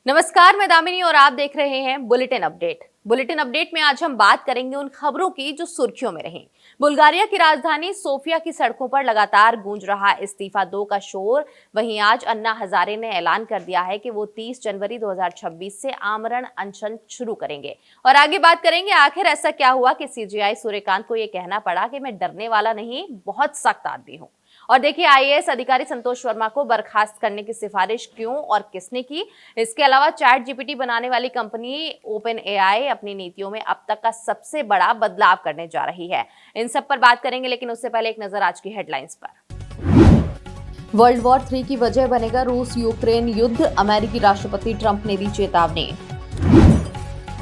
नमस्कार, मैं दामिनी और आप देख रहे हैं बुलेटिन अपडेट में आज हम बात करेंगे उन खबरों की जो सुर्खियों में रहीं। बुल्गारिया की राजधानी सोफिया की सड़कों पर लगातार गूंज रहा इस्तीफा 2 का शोर। वहीं आज अन्ना हजारे ने ऐलान कर दिया है कि वो 30 जनवरी 2026 से आमरण अनशन शुरू करेंगे। और आगे बात करेंगे आखिर ऐसा क्या हुआ कि सीजेआई सूर्यकांत को ये कहना पड़ा कि मैं डरने वाला नहीं, बहुत सख्त आदमी हूँ। और देखिए आईएएस अधिकारी संतोष वर्मा को बर्खास्त करने की सिफारिश क्यों और किसने की। इसके अलावा चैट जीपीटी बनाने वाली कंपनी ओपन एआई अपनी नीतियों में अब तक का सबसे बड़ा बदलाव करने जा रही है। इन सब पर बात करेंगे, लेकिन उससे पहले एक नजर आज की हेडलाइंस पर। वर्ल्ड वॉर 3 की वजह बनेगा रूस यूक्रेन युद्ध, अमेरिकी राष्ट्रपति ट्रंप ने दी चेतावनी।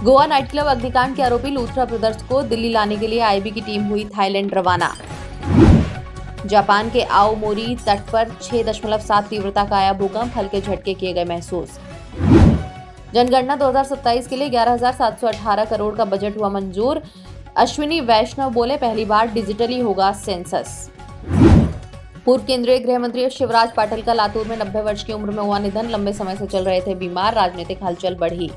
गोवा नाइट क्लब अग्निकांड के आरोपी लूथरा ब्रदर्स को दिल्ली लाने के लिए आईबी की टीम हुई थाईलैंड रवाना। जापान के आओमोरी तट पर 6.7 तीव्रता का आया भूकंप, हल्के झटके किए गए महसूस। जनगणना 2027 के लिए 11,718 करोड़ का बजट हुआ मंजूर। अश्विनी वैष्णव बोले, पहली बार डिजिटली होगा सेंसस। पूर्व केंद्रीय गृह मंत्री शिवराज पाटिल का लातूर में 90 वर्ष की उम्र में हुआ निधन, लंबे समय से चल रहे थे बीमार, राजनीतिक हलचल बढ़ी।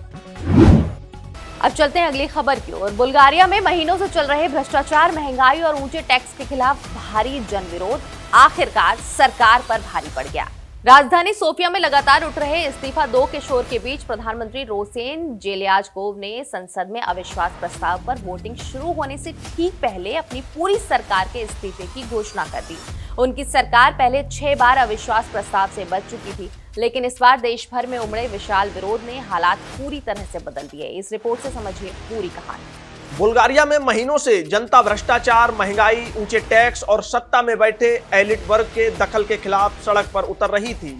अब चलते हैं अगली खबर की ओर। बुल्गारिया में महीनों से चल रहे भ्रष्टाचार, महंगाई और ऊंचे टैक्स के खिलाफ भारी जनविरोध आखिरकार सरकार पर भारी पड़ गया। राजधानी सोफिया में लगातार उठ रहे इस्तीफा 2 के शोर के बीच प्रधानमंत्री रोसेन जेलियाजकोव ने संसद में अविश्वास प्रस्ताव पर वोटिंग शुरू होने से ठीक पहले अपनी पूरी सरकार के इस्तीफे की घोषणा कर दी। उनकी सरकार पहले 6 बार अविश्वास प्रस्ताव से बच चुकी थी, लेकिन इस बार देश भर में उमड़े विशाल विरोध ने हालात पूरी तरह से बदल दिए। इस रिपोर्ट से समझिए पूरी कहानी। बुल्गारिया में महीनों से जनता भ्रष्टाचार, महंगाई, ऊंचे टैक्स और सत्ता में बैठे एलिट वर्ग के दखल के खिलाफ सड़क पर उतर रही थी।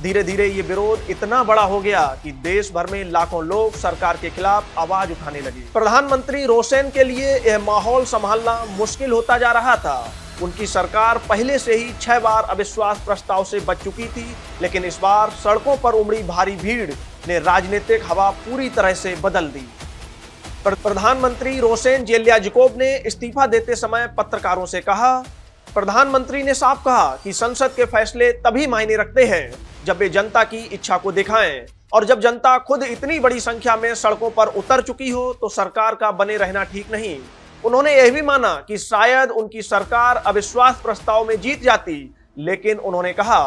धीरे धीरे ये विरोध इतना बड़ा हो गया कि देश भर में लाखों लोग सरकार के खिलाफ आवाज उठाने लगे। प्रधानमंत्री रोसेन के लिए यह माहौल संभालना मुश्किल होता जा रहा था। उनकी सरकार पहले से ही 6 बार अविश्वास प्रस्ताव से बच चुकी थी, लेकिन इस बार सड़कों पर उमड़ी भारी भीड़ ने राजनीतिक हवा पूरी तरह से बदल दी। प्रधानमंत्री रोसेन जेलियाजकोव ने इस्तीफा देते समय पत्रकारों से कहा। प्रधानमंत्री ने साफ कहा कि संसद के फैसले तभी मायने रखते हैं जब वे जनता की इच्छा को दिखाएं, और जब जनता खुद इतनी बड़ी संख्या में सड़कों पर उतर चुकी हो तो सरकार का बने रहना ठीक नहीं। उन्होंने यह भी माना कि शायद उनकी सरकार अविश्वास प्रस्ताव में जीत जाती, लेकिन उन्होंने कहा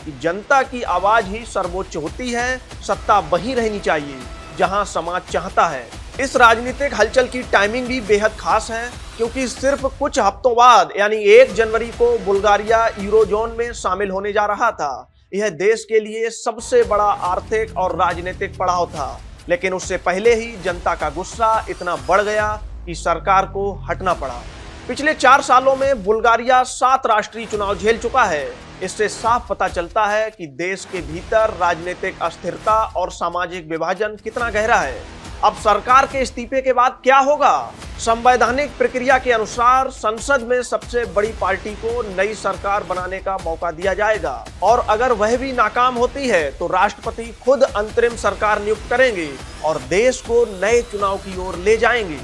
कि जनता की आवाज ही सर्वोच्च होती है, सत्ता वहीं रहनी चाहिए जहां समाज चाहता है। इस राजनीतिक हलचल की टाइमिंग भी बेहद खास है, क्योंकि सिर्फ कुछ हफ्तों बाद यानी 1 जनवरी को बुल्गारिया यूरोजोन में शामिल होने जा रहा था। यह देश के लिए सबसे बड़ा आर्थिक और राजनीतिक पड़ाव था, लेकिन उससे पहले ही जनता का गुस्सा इतना बढ़ गया कि सरकार को हटना पड़ा। पिछले 4 सालों में बुल्गारिया 7 राष्ट्रीय चुनाव झेल चुका है। इससे साफ पता चलता है कि देश के भीतर राजनीतिक अस्थिरता और सामाजिक विभाजन कितना गहरा है। अब सरकार के इस्तीफे के बाद क्या होगा? संवैधानिक प्रक्रिया के अनुसार संसद में सबसे बड़ी पार्टी को नई सरकार बनाने का मौका दिया जाएगा, और अगर वह भी नाकाम होती है तो राष्ट्रपति खुद अंतरिम सरकार नियुक्त करेंगे और देश को नए चुनाव की ओर ले जाएंगे।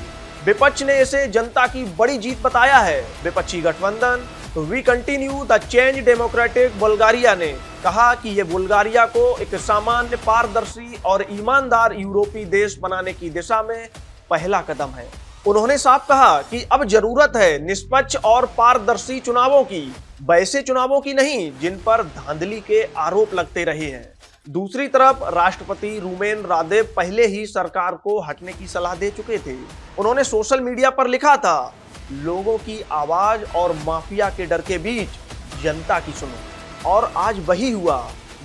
विपक्ष ने इसे जनता की बड़ी जीत बताया है। विपक्षी गठबंधन we continue the change democratic Bulgaria ने कहा कि यह बुल्गारिया को एक सामान्य, पारदर्शी और ईमानदार यूरोपीय देश बनाने की दिशा में पहला कदम है। उन्होंने साफ कहा कि अब जरूरत है निष्पक्ष और पारदर्शी चुनावों की, वैसे चुनावों की नहीं जिन पर धांधली के आरोप लगते रहे हैं। दूसरी तरफ राष्ट्रपति रूमेन रादेव पहले ही सरकार को हटने की सलाह दे चुके थे। उन्होंने सोशल मीडिया पर लिखा था, लोगों की आवाज और माफिया के डर के बीच जनता की सुनो। और आज वही हुआ।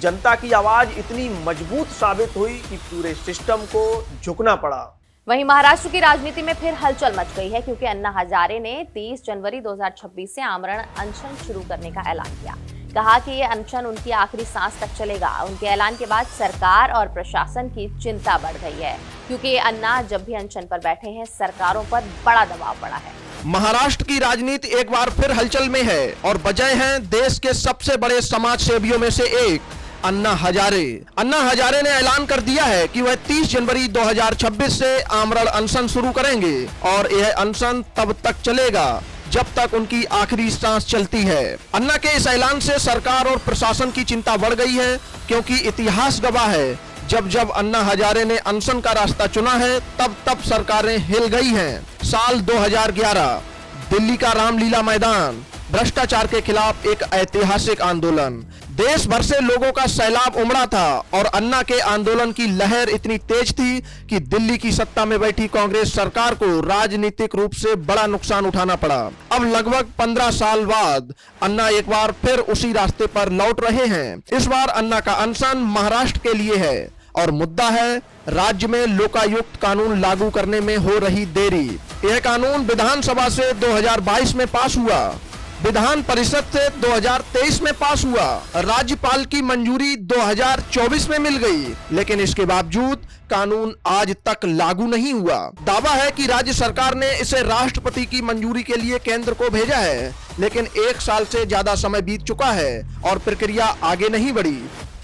जनता की आवाज इतनी मजबूत साबित हुई कि पूरे सिस्टम को झुकना पड़ा। वहीं महाराष्ट्र की राजनीति में फिर हलचल मच गई है, क्योंकि अन्ना हजारे ने 30 जनवरी 2026 से आमरण अनशन शुरू करने का ऐलान किया। कहा कि ये अनशन उनकी आखिरी सांस तक चलेगा। उनके ऐलान के बाद सरकार और प्रशासन की चिंता बढ़ गई है, क्योंकि अन्ना जब भी अनशन पर बैठे हैं सरकारों पर बड़ा दबाव पड़ा है। महाराष्ट्र की राजनीति एक बार फिर हलचल में है, और वजह है देश के सबसे बड़े समाज सेवियों में से एक अन्ना हजारे। अन्ना हजारे ने ऐलान कर दिया है कि वह 30 जनवरी 2026 से आमरण अनशन शुरू करेंगे, और यह अनशन तब तक चलेगा जब तक उनकी आखिरी सांस चलती है। अन्ना के इस ऐलान से सरकार और प्रशासन की चिंता बढ़ गई है, क्योंकि इतिहास गवाह है जब जब अन्ना हजारे ने अनशन का रास्ता चुना है, तब तब सरकारें हिल गई हैं। साल 2011, दिल्ली का रामलीला मैदान, भ्रष्टाचार के खिलाफ एक ऐतिहासिक आंदोलन, देश भर से लोगों का सैलाब उमड़ा था और अन्ना के आंदोलन की लहर इतनी तेज थी कि दिल्ली की सत्ता में बैठी कांग्रेस सरकार को राजनीतिक रूप से बड़ा नुकसान उठाना पड़ा। अब लगभग 15 साल बाद अन्ना एक बार फिर उसी रास्ते पर लौट रहे हैं। इस बार अन्ना का अनशन महाराष्ट्र के लिए है और मुद्दा है राज्य में लोकायुक्त कानून लागू करने में हो रही देरी। यह कानून विधानसभा से 2022 में पास हुआ, विधान परिषद से 2023 में पास हुआ, राज्यपाल की मंजूरी 2024 में मिल गई, लेकिन इसके बावजूद कानून आज तक लागू नहीं हुआ। दावा है कि राज्य सरकार ने इसे राष्ट्रपति की मंजूरी के लिए केंद्र को भेजा है, लेकिन 1 साल से ज्यादा समय बीत चुका है और प्रक्रिया आगे नहीं बढ़ी।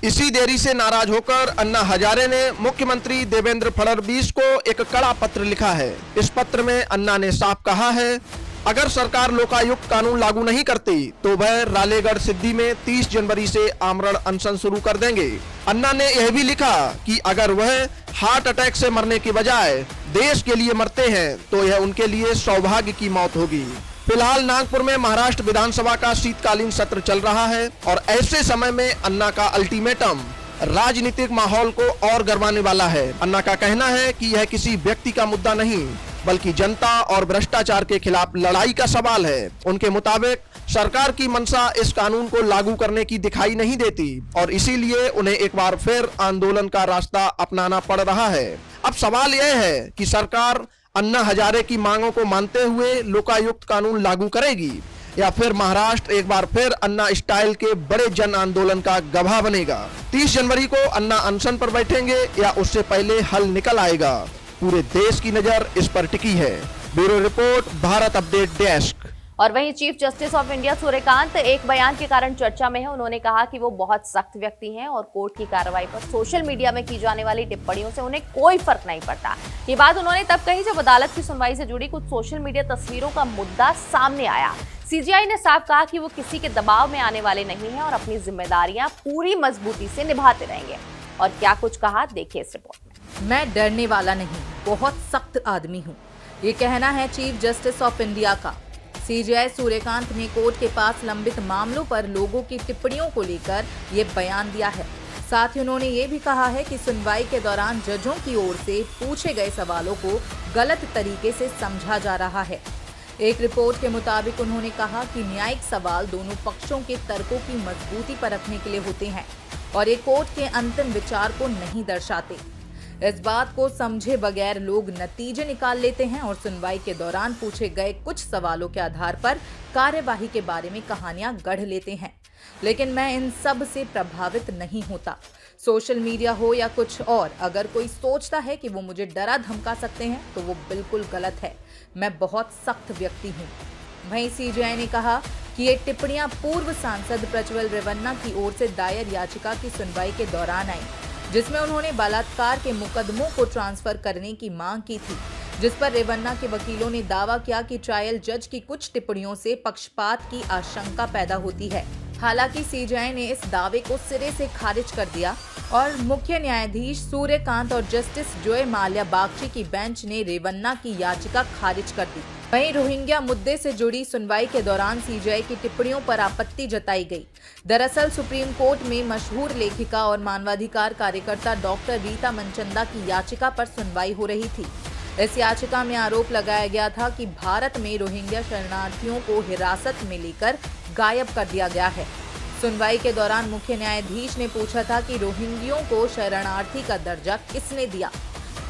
इसी देरी से नाराज होकर अन्ना हजारे ने मुख्यमंत्री देवेंद्र फडणवीस को एक कड़ा पत्र लिखा है। इस पत्र में अन्ना ने साफ कहा है, अगर सरकार लोकायुक्त कानून लागू नहीं करती तो वह रालेगढ़ सिद्धि में 30 जनवरी से आमरण अनशन शुरू कर देंगे। अन्ना ने यह भी लिखा कि अगर वह हार्ट अटैक से मरने के बजाय देश के लिए मरते हैं तो यह उनके लिए सौभाग्य की मौत होगी। फिलहाल नागपुर में महाराष्ट्र विधानसभा का शीतकालीन सत्र चल रहा है और ऐसे समय में अन्ना का अल्टीमेटम राजनीतिक माहौल को और गरमाने वाला है। अन्ना का कहना है कि यह किसी व्यक्ति का मुद्दा नहीं बल्कि जनता और भ्रष्टाचार के खिलाफ लड़ाई का सवाल है। उनके मुताबिक सरकार की मंशा इस कानून को लागू करने की दिखाई नहीं देती और इसीलिए उन्हें एक बार फिर आंदोलन का रास्ता अपनाना पड़ रहा है। अब सवाल यह है कि सरकार अन्ना हजारे की मांगों को मानते हुए लोकायुक्त कानून लागू करेगी या फिर महाराष्ट्र एक बार फिर अन्ना स्टाइल के बड़े जन आंदोलन का गवाह बनेगा। 30 जनवरी को अन्ना अनशन पर बैठेंगे या उससे पहले हल निकल आएगा। पूरे देश की नजर इस पर टिकी है। Bureau report, Bharat update desk. और वहीं chief justice of India Suryakant एक बयान के कारण चर्चा में है। उन्होंने कहा कि वो बहुत सख्त व्यक्ति हैं और कोर्ट की कार्रवाई पर सोशल मीडिया में की जाने वाली टिप्पणियों से उन्हें कोई फर्क नहीं पड़ता। ये बात उन्होंने तब कही जब अदालत की सुनवाई से जुड़ी कुछ सोशल मीडिया तस्वीरों का मुद्दा सामने आया। सीजीआई ने साफ कहा कि वो किसी के दबाव में आने वाले नहीं हैं और अपनी जिम्मेदारियां पूरी मजबूती से निभाते रहेंगे। और क्या कुछ कहा, देखिए इस रिपोर्ट में। मैं डरने वाला नहीं, बहुत सख्त आदमी हूँ, ये कहना है चीफ जस्टिस ऑफ इंडिया का। सीजीआई सूर्यकांत ने कोर्ट के पास लंबित मामलों पर लोगों की टिप्पणियों को लेकर ये बयान दिया है। साथ ही उन्होंने ये भी कहा है कि सुनवाई के दौरान जजों की ओर से पूछे गए सवालों को गलत तरीके से समझा जा रहा है। एक रिपोर्ट के मुताबिक उन्होंने कहा कि न्यायिक सवाल दोनों पक्षों के तर्कों की मजबूती पर रखने के लिए होते हैं और ये कोर्ट के अंतिम विचार को नहीं दर्शाते। इस बात को समझे बगैर लोग नतीजे निकाल लेते हैं और सुनवाई के दौरान पूछे गए कुछ सवालों के आधार पर कार्यवाही के बारे में कहानियां गढ़ लेते हैं। लेकिन मैं इन सब से प्रभावित नहीं होता। सोशल मीडिया हो या कुछ और, अगर कोई सोचता है कि वो मुझे डरा धमका सकते हैं तो वो बिल्कुल गलत है। मैं बहुत सख्त व्यक्ति हूँ। वहीं सीजीआई ने कहा कि ये टिप्पणियां पूर्व सांसद प्रज्वल रेवन्ना की ओर से दायर याचिका की सुनवाई के दौरान आई, जिसमें उन्होंने बलात्कार के मुकदमों को ट्रांसफर करने की मांग की थी, जिस पर रेवन्ना के वकीलों ने दावा किया कि ट्रायल जज की कुछ टिप्पणियों से पक्षपात की आशंका पैदा होती है। हालांकि सीजीआई ने इस दावे को सिरे से खारिज कर दिया और मुख्य न्यायाधीश सूर्यकांत और जस्टिस जोय माल्या बागची की बेंच ने रेवन्ना की याचिका खारिज कर दी। वहीं रोहिंग्या मुद्दे से जुड़ी सुनवाई के दौरान सीजीआई की टिप्पणियों पर आपत्ति जताई गई। दरअसल सुप्रीम कोर्ट में मशहूर लेखिका और मानवाधिकार कार्यकर्ता डॉक्टर रीता मनचंदा की याचिका पर सुनवाई हो रही थी। इस याचिका में आरोप लगाया गया था कि भारत में रोहिंग्या शरणार्थियों को हिरासत में लेकर गायब कर दिया गया है। सुनवाई के दौरान मुख्य न्यायाधीश ने पूछा था कि रोहिंग्यों को शरणार्थी का दर्जा किसने दिया।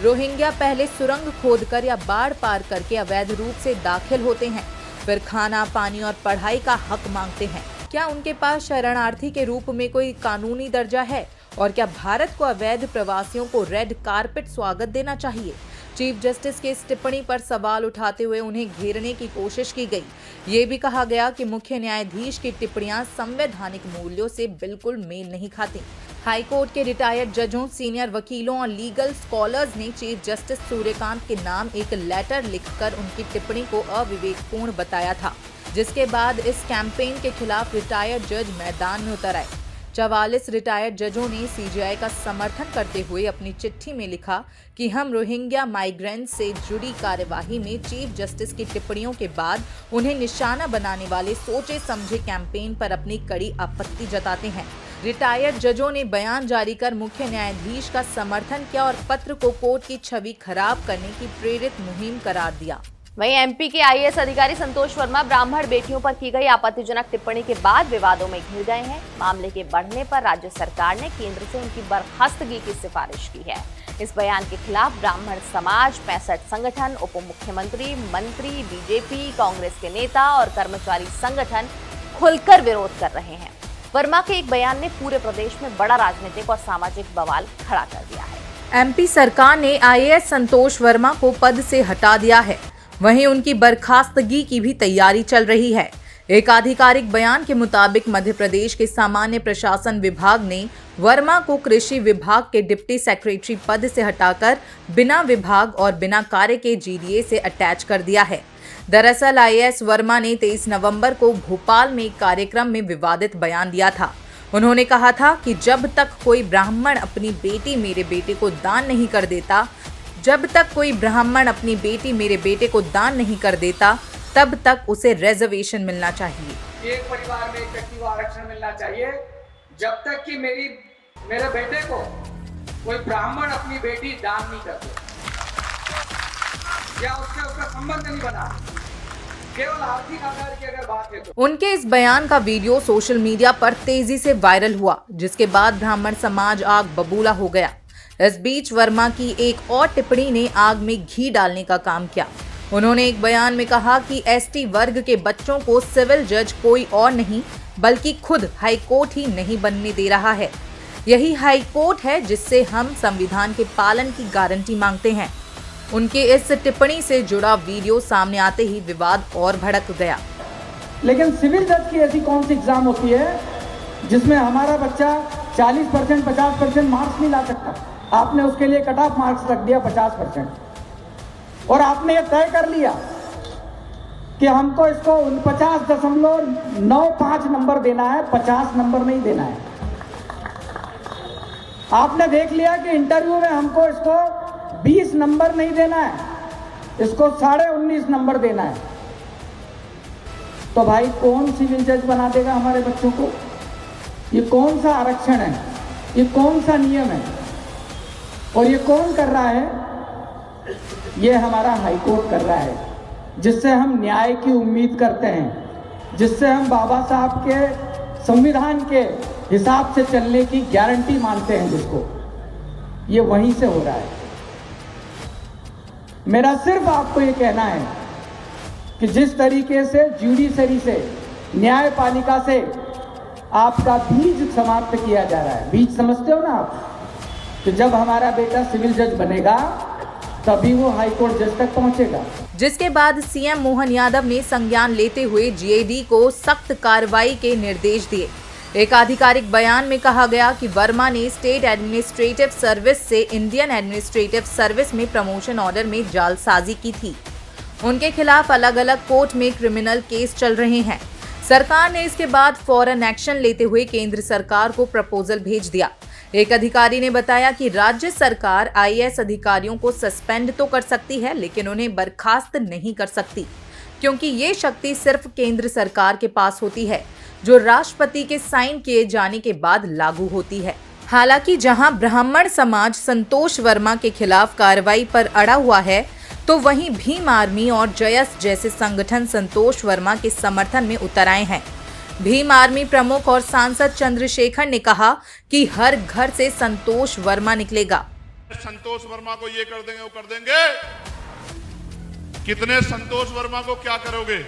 रोहिंग्या पहले सुरंग खोदकर या बाढ़ पार करके अवैध रूप से दाखिल होते हैं, फिर खाना, पानी और पढ़ाई का हक मांगते हैं। क्या उनके पास शरणार्थी के रूप में कोई कानूनी दर्जा है? और क्या भारत को अवैध प्रवासियों को रेड कारपेट स्वागत देना चाहिए? चीफ जस्टिस की इस टिप्पणी पर सवाल उठाते हुए उन्हें घेरने की कोशिश की गई। ये भी कहा गया कि मुख्य न्यायाधीश की टिप्पणियां संवैधानिक मूल्यों से बिल्कुल मेल नहीं खाती। हाई कोर्ट के रिटायर्ड जजों, सीनियर वकीलों और लीगल स्कॉलर्स ने चीफ जस्टिस सूर्यकांत के नाम एक लेटर लिखकर उनकी टिप्पणी को अविवेकपूर्ण बताया था, जिसके बाद इस कैंपेन के खिलाफ रिटायर्ड जज मैदान में उतर आए। 44 रिटायर्ड जजों ने सीजेआई का समर्थन करते हुए अपनी चिट्ठी में लिखा कि हम रोहिंग्या माइग्रेंट्स से जुड़ी कार्यवाही में चीफ जस्टिस की टिप्पणियों के बाद उन्हें निशाना बनाने वाले सोचे समझे कैंपेन पर अपनी कड़ी आपत्ति जताते हैं। रिटायर्ड जजों ने बयान जारी कर मुख्य न्यायाधीश का समर्थन किया और पत्र को कोर्ट की छवि खराब करने की प्रेरित मुहिम करार दिया। वहीं एमपी के आईएएस अधिकारी संतोष वर्मा ब्राह्मण बेटियों पर की गई आपत्तिजनक टिप्पणी के बाद विवादों में घिर गए हैं। मामले के बढ़ने पर राज्य सरकार ने केंद्र से उनकी बर्खास्तगी की सिफारिश की है। इस बयान के खिलाफ ब्राह्मण समाज, 65 संगठन, उप मुख्यमंत्री, मंत्री, बीजेपी, कांग्रेस के नेता और कर्मचारी संगठन खुलकर विरोध कर रहे हैं। वर्मा के एक बयान ने पूरे प्रदेश में बड़ा राजनीतिक और सामाजिक बवाल खड़ा कर दिया है। एमपी सरकार ने आईएएस संतोष वर्मा को पद से हटा दिया है, वहीं उनकी बर्खास्तगी की भी तैयारी चल रही है। एक आधिकारिक बयान के मुताबिक मध्य प्रदेश के सामान्य प्रशासन विभाग ने वर्मा को कृषि विभाग के डिप्टी सेक्रेटरी पद से हटाकर बिना विभाग और बिना कार्य के जीडीए से अटैच कर दिया है। दरअसल आईएएस वर्मा ने 23 नवंबर को भोपाल में एक कार्यक्रम में विवादित बयान दिया था। उन्होंने कहा था कि जब तक कोई ब्राह्मण अपनी बेटी मेरे बेटे को दान नहीं कर देता, जब तक कोई ब्राह्मण अपनी बेटी मेरे बेटे को दान नहीं कर देता, तब तक उसे रिजर्वेशन मिलना चाहिए। एक परिवार में एक व्यक्ति को आरक्षण मिलना चाहिए जब तक कि मेरे बेटे को कोई ब्राह्मण अपनी बेटी दान नहीं करते या उसका संबंध नहीं बना, केवल आर्थिक आधार की अगर बात है तो। उनके इस बयान का वीडियो सोशल मीडिया पर तेजी से वायरल हुआ, जिसके बाद ब्राह्मण समाज आग बबूला हो गया। इस बीच वर्मा की एक और टिप्पणी ने आग में घी डालने का काम किया। उन्होंने एक बयान में कहा कि एसटी वर्ग के बच्चों को सिविल जज कोई और नहीं बल्कि खुद हाईकोर्ट ही नहीं बनने दे रहा है। यही हाईकोर्ट है जिससे हम संविधान के पालन की गारंटी मांगते हैं। उनके इस टिप्पणी से जुड़ा वीडियो सामने आते ही विवाद और भड़क गया। लेकिन सिविल जज की ऐसी कौन सी एग्जाम होती है जिसमें हमारा बच्चा 40%, 50% मार्क्स नहीं ला सकता? आपने उसके लिए कट ऑफ मार्क्स रख दिया 50% और आपने ये तय कर लिया कि हमको इसको 49.95 नंबर देना है, 50 नंबर नहीं देना है। आपने देख लिया कि इंटरव्यू में हमको इसको 20 नंबर नहीं देना है, इसको 19.5 नंबर देना है। तो भाई कौन सिविल जज बना देगा हमारे बच्चों को? ये कौन सा आरक्षण है? ये कौन सा नियम है? और ये कौन कर रहा है? ये हमारा हाईकोर्ट कर रहा है, जिससे हम न्याय की उम्मीद करते हैं, जिससे हम बाबा साहब के संविधान के हिसाब से चलने की गारंटी मानते हैं, जिसको ये वहीं से हो रहा है। मेरा सिर्फ आपको ये कहना है कि जिस तरीके से जुडिशरी से, न्यायपालिका से आपका बीज समाप्त किया जा रहा है, बीज समझते हो ना आप? तो जब हमारा बेटा सिविल जज बनेगा तभी वो हाईकोर्ट जज तक पहुंचेगा। जिसके बाद सीएम मोहन यादव ने संज्ञान लेते हुए जीएडी को सख्त कार्रवाई के निर्देश दिए। एक आधिकारिक बयान में कहा गया कि वर्मा ने स्टेट एडमिनिस्ट्रेटिव सर्विस से इंडियन एडमिनिस्ट्रेटिव सर्विस में प्रमोशन ऑर्डर में जालसाजी की थी। उनके खिलाफ अलग अलग कोर्ट में क्रिमिनल केस चल रहे हैं। सरकार ने इसके बाद फौरन एक्शन लेते हुए केंद्र सरकार को प्रपोजल भेज दिया। एक अधिकारी ने बताया कि राज्य सरकार आईएएस अधिकारियों को सस्पेंड तो कर सकती है, लेकिन उन्हें बर्खास्त नहीं कर सकती, क्योंकि ये शक्ति सिर्फ केंद्र सरकार के पास होती है, जो राष्ट्रपति के साइन किए जाने के बाद लागू होती है। हालांकि जहां ब्राह्मण समाज संतोष वर्मा के खिलाफ कार्रवाई पर अड़ा हुआ है, तो वहीं भीम आर्मी और जयस जैसे संगठन संतोष वर्मा के समर्थन में उतर आए हैं। भीम आर्मी प्रमुख और सांसद चंद्रशेखर ने कहा कि हर घर से संतोष वर्मा निकलेगा। संतोष वर्मा को ये कर देंगे, वो कर देंगे। कितने संतोष वर्मा को क्या करोगे?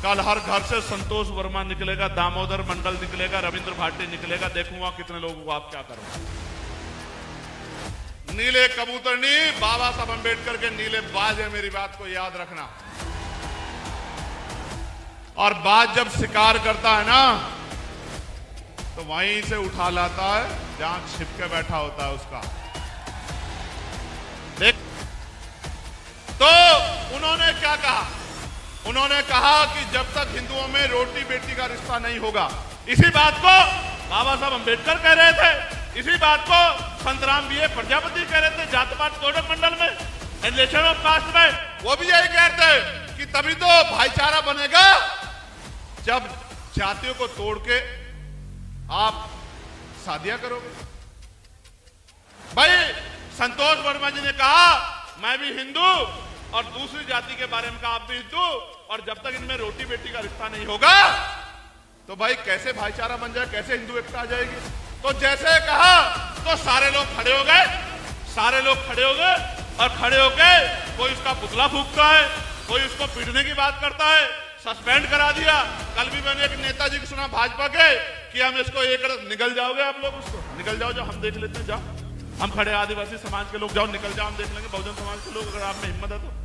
कल हर घर से संतोष वर्मा निकलेगा, दामोदर मंडल निकलेगा, रविंद्र भाटी निकलेगा। देखूंगा कितने लोगों को आप क्या करोगे। नीले कबूतर नहीं, बाबा साहब अम्बेडकर के नीले बाज है, मेरी बात को याद रखना। और बाज जब शिकार करता है ना, तो वहीं से उठा लाता है जहां छिप के बैठा होता है उसका। देख, तो उन्होंने क्या कहा? उन्होंने कहा कि जब तक हिंदुओं में रोटी बेटी का रिश्ता नहीं होगा, इसी बात को बाबा साहब अंबेडकर कह रहे थे, इसी बात को संतराम बीए प्रजापति कह रहे थे जात पात कोडक मंडल में, रिलेशन ऑफ कास्ट में, वो भी यही कहते हैं कि तभी तो भाईचारा बनेगा जब जातियों को तोड़ के आप शादियां करोगे। भाई संतोष वर्मा जी ने कहा मैं भी हिंदू, और दूसरी जाति के बारे में कहा आप भी हिंदू, और जब तक इनमें रोटी बेटी का रिश्ता नहीं होगा तो भाई कैसे भाईचारा बन जाए, कैसे हिंदू एकता आ जाएगी। तो जैसे कहा तो सारे लोग खड़े हो गए, और खड़े होके कोई उसका पुतला फूंकता है, कोई उसको पीटने की बात करता है, सस्पेंड करा दिया। कल भी मैंने एक नेताजी को सुना भाजपा के कि हम इसको ये कर, निकल जाओगे आप लोग, उसको निकल जाओ, जो हम देख लेते हैं, जाओ हम खड़े आदिवासी समाज के लोग, जाओ निकल जाओ, हम देख लेंगे बहुजन समाज के लोग, अगर आप में हिम्मत है तो।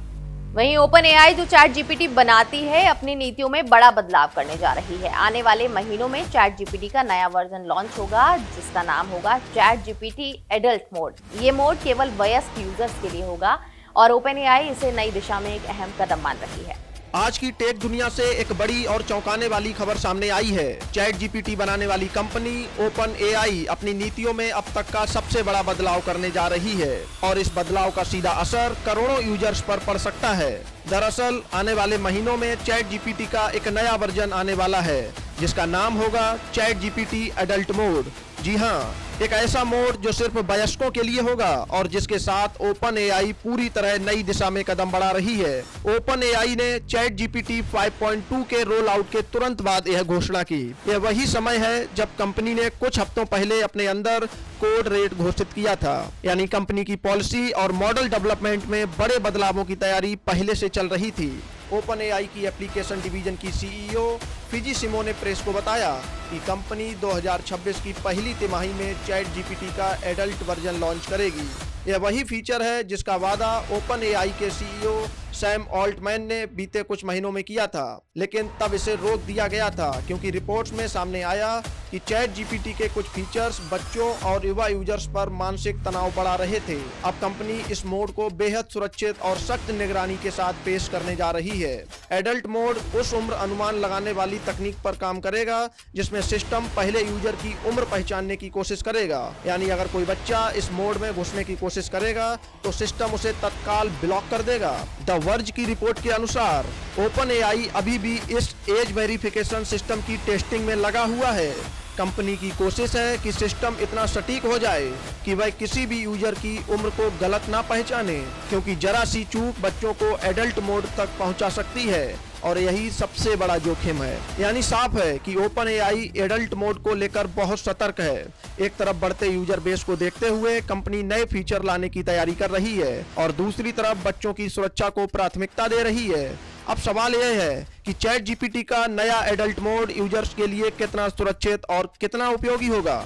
वहीं ओपन एआई जो चैट जीपीटी बनाती है अपनी नीतियों में बड़ा बदलाव करने जा रही है। आने वाले महीनों में चैट जीपीटी का नया वर्जन लॉन्च होगा जिसका नाम होगा चैट जीपीटी एडल्ट मोड। ये मोड केवल वयस्क यूजर्स के लिए होगा और ओपन एआई इसे नई दिशा में एक अहम कदम मान रही है। आज की टेक दुनिया से एक बड़ी और चौंकाने वाली खबर सामने आई है। चैट जीपीटी बनाने वाली कंपनी ओपन एआई अपनी नीतियों में अब तक का सबसे बड़ा बदलाव करने जा रही है और इस बदलाव का सीधा असर करोड़ों यूजर्स पर पड़ सकता है। दरअसल आने वाले महीनों में चैट जीपीटी का एक नया वर्जन आने वाला है जिसका नाम होगा चैट जीपीटी एडल्ट मोड। जी हाँ, एक ऐसा मोड जो सिर्फ वयस्कों के लिए होगा और जिसके साथ ओपन एआई पूरी तरह नई दिशा में कदम बढ़ा रही है। ओपन एआई ने चैट जीपीटी 5.2 के रोल आउट के तुरंत बाद यह घोषणा की। यह वही समय है जब कंपनी ने कुछ हफ्तों पहले अपने अंदर कोड रेड घोषित किया था, यानी कंपनी की पॉलिसी और मॉडल डेवलपमेंट में बड़े बदलावों की तैयारी पहले से चल रही थी। ओपन एआई की एप्लीकेशन डिवीजन की सीईओ फिजी सिमो ने प्रेस को बताया कि कंपनी 2026 की पहली तिमाही में चैट जीपीटी का एडल्ट वर्जन लॉन्च करेगी। यह वही फीचर है जिसका वादा ओपन एआई के सीईओ सैम ऑल्टमैन ने बीते कुछ महीनों में किया था, लेकिन तब इसे रोक दिया गया था क्योंकि रिपोर्ट्स में सामने आया कि चैट जीपीटी के कुछ फीचर्स बच्चों और युवा यूजर्स पर मानसिक तनाव बढ़ा रहे थे। अब कंपनी इस मोड को बेहद सुरक्षित और सख्त निगरानी के साथ पेश करने जा रही है। एडल्ट मोड उस उम्र अनुमान लगाने वाली तकनीक पर काम करेगा जिसमें सिस्टम पहले यूजर की उम्र पहचानने की कोशिश करेगा, यानी अगर कोई बच्चा इस मोड में घुसने की कोशिश करेगा तो सिस्टम उसे तत्काल ब्लॉक कर देगा। द वर्ज की रिपोर्ट के अनुसार ओपन एआई अभी भी इस एज वेरिफिकेशन सिस्टम की टेस्टिंग में लगा हुआ है। कंपनी की कोशिश है कि सिस्टम इतना सटीक हो जाए कि वह किसी भी यूजर की उम्र को गलत ना पहचाने, क्योंकि जरा सी चूक बच्चों को एडल्ट मोड तक पहुंचा सकती है और यही सबसे बड़ा जोखिम है। यानी साफ है कि ओपन एआई एडल्ट मोड को लेकर बहुत सतर्क है। एक तरफ बढ़ते यूजर बेस को देखते हुए कंपनी नए फीचर लाने की तैयारी कर रही है और दूसरी तरफ बच्चों की सुरक्षा को प्राथमिकता दे रही है। अब सवाल यह है कि चैट जीपीटी का नया एडल्ट मोड यूजर्स के लिए कितना सुरक्षित और कितना उपयोगी होगा।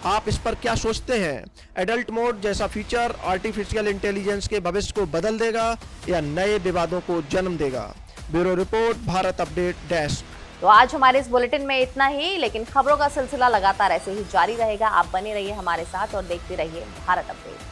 आप इस पर क्या सोचते हैं? एडल्ट मोड जैसा फीचर आर्टिफिशियल इंटेलिजेंस के भविष्य को बदल देगा या नए विवादों को जन्म देगा? Bureau report, Bharat update desk. तो आज हमारे इस बुलेटिन में इतना ही, लेकिन खबरों का सिलसिला लगातार ऐसे ही जारी रहेगा। आप बने रहिए हमारे साथ और देखते रहिए भारत अपडेट।